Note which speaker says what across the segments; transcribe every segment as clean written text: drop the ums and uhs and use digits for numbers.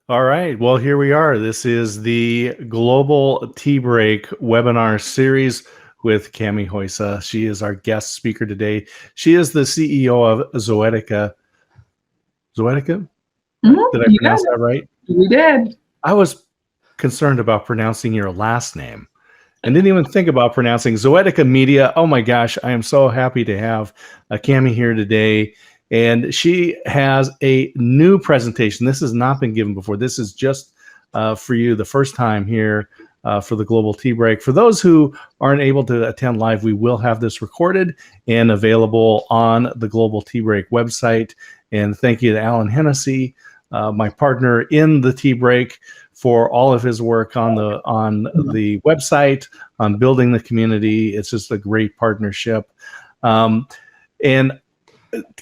Speaker 1: All right. Well, here we are. This is the Global Tea Break webinar series with Cami Hoysa. She is our guest speaker today. She is the CEO of Zoetica. Zoetica? Did I
Speaker 2: You
Speaker 1: pronounce
Speaker 2: did.
Speaker 1: that right?
Speaker 2: You did.
Speaker 1: I was concerned about pronouncing your last name and didn't even think about pronouncing Zoetica Media. Oh my gosh, I am so happy to have Cami here today. And she has a new presentation. This has not been given before. This is just for you, the first time here for the Global Tea Break. For those who aren't able to attend live, we will have this recorded and available on the Global Tea Break website. And thank you to Alan Hennessy, my partner in the Tea Break, for all of his work on the website, on building the community. It's just a great partnership. And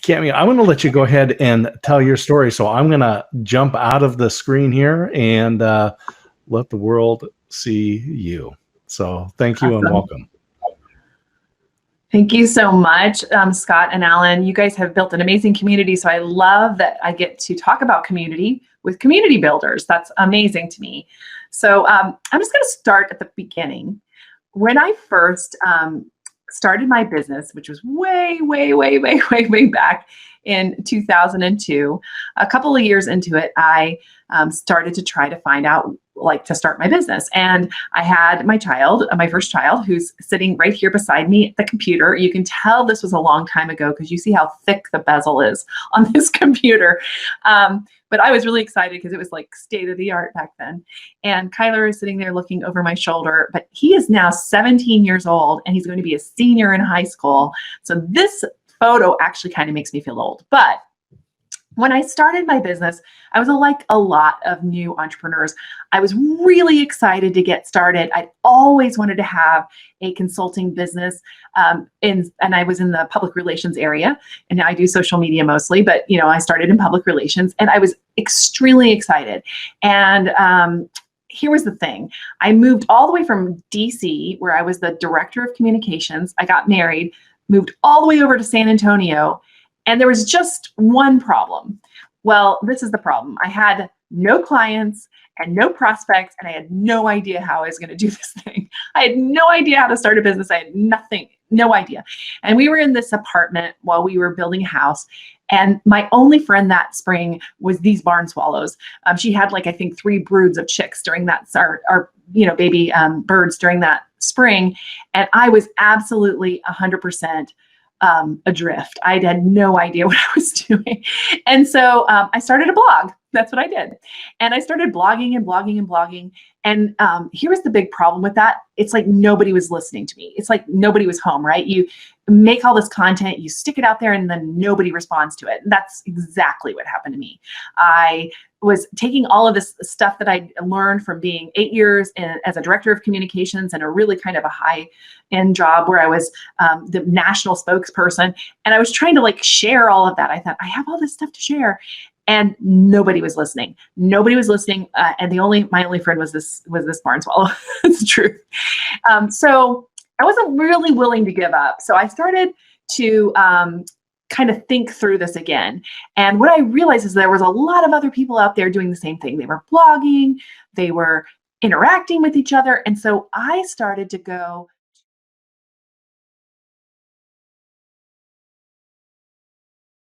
Speaker 1: Cami, I'm going to let you go ahead and tell your story. So I'm going to jump out of the screen here and let the world see you. So thank you and welcome.
Speaker 2: Thank you so much, Scott and Alan. You guys have built an amazing community. So I love that I get to talk about community with community builders. That's amazing to me. So I'm just going to start at the beginning. When I first started my business, which was way back in 2002, a couple of years into it, I started to try to find out to start my business. And I had my child, my first child, who's sitting right here beside me at the computer. You can tell this was a long time ago because you see how thick the bezel is on this computer. But I was really excited because it was like state of the art back then. And Kyler is sitting there looking over my shoulder, but he is now 17 years old and he's going to be a senior in high school. So this photo actually kind of makes me feel old. But when I started my business, I was like a lot of new entrepreneurs. I was really excited to get started. I always wanted to have a consulting business, and I was in the public relations area, and now I do social media mostly. But I started in public relations, and I was extremely excited. And here was the thing: I moved all the way from DC, where I was the director of communications. I got married, moved all the way over to San Antonio. And there was just one problem. Well, this is the problem. I had no clients and no prospects, and I had no idea how I was going to do this thing. I had no idea how to start a business. I had nothing, no idea. And we were in this apartment while we were building a house. And my only friend that spring was these barn swallows. She had I think 3 broods of chicks during that, or baby birds during that spring. And I was absolutely 100% adrift. I had no idea what I was doing. And so I started a blog. That's what I did. And I started blogging and blogging and blogging. And here was the big problem with that. It's like nobody was listening to me. It's like nobody was home, right? You make all this content, you stick it out there, and then nobody responds to it. And that's exactly what happened to me. I was taking all of this stuff that I learned from being 8 years as a director of communications and a really kind of a high-end job where I was the national spokesperson. And I was trying to share all of that. I thought, I have all this stuff to share. And nobody was listening. Nobody was listening. And my only friend was this barn swallow. It's the truth. So I wasn't really willing to give up. So I started to kind of think through this again. And what I realized is there was a lot of other people out there doing the same thing. They were blogging, they were interacting with each other. And so I started to go